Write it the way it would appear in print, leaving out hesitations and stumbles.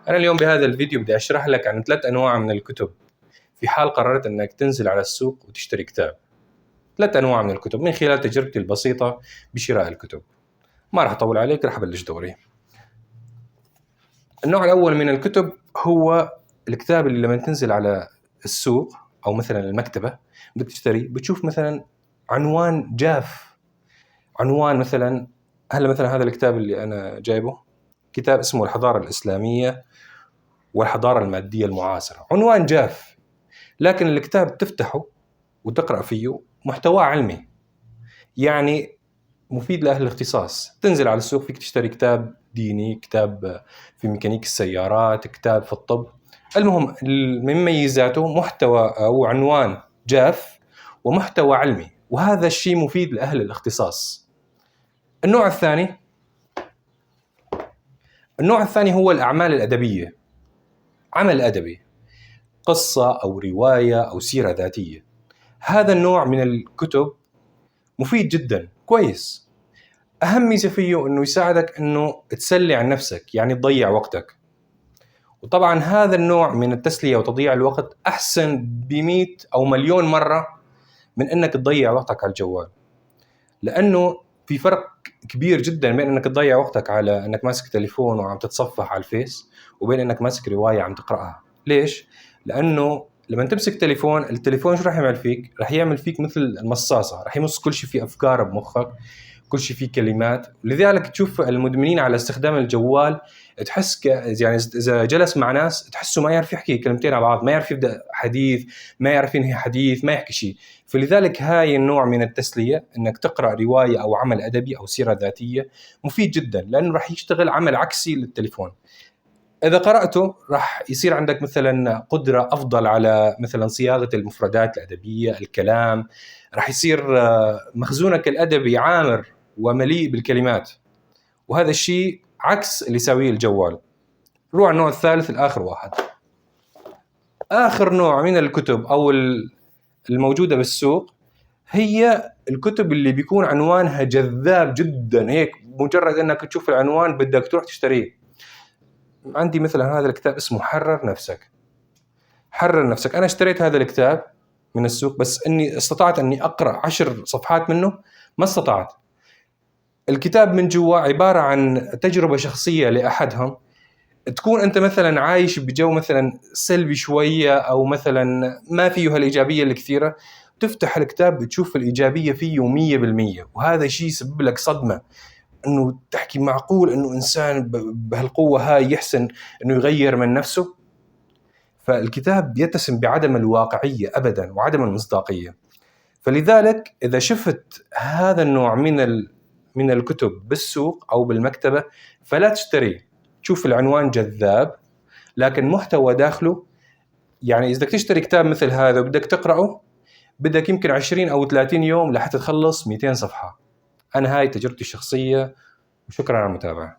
أنا اليوم بهذا الفيديو بدي أشرح لك عن 3 أنواع من الكتب في حال قررت أنك تنزل على السوق وتشتري كتاب. 3 أنواع من الكتب من خلال تجربتي البسيطة بشراء الكتب. ما راح أطول عليك، راح أبلش دوري. النوع الأول من الكتب هو الكتاب اللي لما تنزل على السوق أو مثلا المكتبة بدك تشتري، بتشوف مثلا عنوان جاف، عنوان مثلا مثلا هذا الكتاب اللي أنا جايبه كتاب اسمه الحضارة الإسلامية والحضارة المادية المعاصرة، عنوان جاف، لكن الكتاب تفتحه وتقرأ فيه محتوى علمي، يعني مفيد لأهل الاختصاص. تنزل على السوق فيك تشتري كتاب ديني، كتاب في ميكانيك السيارات، كتاب في الطب، المهم من مميزاته محتوى أو عنوان جاف ومحتوى علمي، وهذا الشيء مفيد لأهل الاختصاص. النوع الثاني هو الأعمال الأدبية، عمل أدبي، قصة أو رواية أو سيرة ذاتية. هذا النوع من الكتب مفيد جدا، كويس. أهم ميزة فيه أنه يساعدك أنه تسلي عن نفسك، يعني تضيع وقتك. وطبعا هذا النوع من التسلية وتضييع الوقت أحسن ب100 أو مليون مرة من أنك تضيع وقتك على الجوال، لأنه في فرق كبير جدا بين أنك تضيع وقتك على أنك ماسك تليفون وعم تتصفح على الفيس، وبين أنك ماسك رواية عم تقرأها. ليش؟ لأنه لما تمسك تليفون، التليفون شو راح يعمل فيك؟ راح يعمل فيك مثل المصاصة، راح يمص كل شيء فيه أفكار بمخك، كل شيء فيه كلمات. لذلك تشوف المدمنين على استخدام الجوال تحس يعني إذا جلس مع ناس تحسه ما يعرف يحكي كلمتين على بعض، ما يعرف يبدأ حديث، ما يعرف ينهي حديث، ما يحكي شيء. فلذلك هاي النوع من التسلية، إنك تقرأ رواية أو عمل أدبي أو سيرة ذاتية، مفيد جدا، لأنه راح يشتغل عمل عكسي للتليفون. إذا قرأته راح يصير عندك مثلا قدرة أفضل على مثلا صياغة المفردات الأدبية، الكلام، راح يصير مخزونك الأدبي عامر ومليء بالكلمات، وهذا الشيء عكس اللي يساويه الجوال. نروح على النوع الثالث، الآخر واحد. آخر نوع من الكتب أو الموجودة بالسوق هي الكتب اللي بيكون عنوانها جذاب جدا، هيك مجرد أنك تشوف العنوان بدك تروح تشتريه. عندي مثلا هذا الكتاب اسمه حرر نفسك. حرر نفسك، أنا اشتريت هذا الكتاب من السوق، بس أني استطعت أني أقرأ 10 صفحات منه، ما استطعت. الكتاب من جوا عبارة عن تجربة شخصية لأحدهم. تكون أنت مثلا عايش بجو مثلا سلبي شوية، أو مثلا ما فيه هالإيجابية الكثيرة، تفتح الكتاب بتشوف الإيجابية فيه 100%، وهذا شيء يسبب لك صدمة، انه تحكي معقول انه انسان بهالقوه هاي يحسن انه يغير من نفسه. فالكتاب يتسم بعدم الواقعيه ابدا وعدم المصداقيه. فلذلك اذا شفت هذا النوع من الكتب بالسوق او بالمكتبه فلا تشتري. تشوف العنوان جذاب لكن محتوى داخله، يعني اذا بدك تشتري كتاب مثل هذا وبدك تقراه بدك يمكن 20 او 30 يوم لحتى تخلص 200 صفحه. انا هاي تجربتي الشخصيه، وشكرا على المتابعة.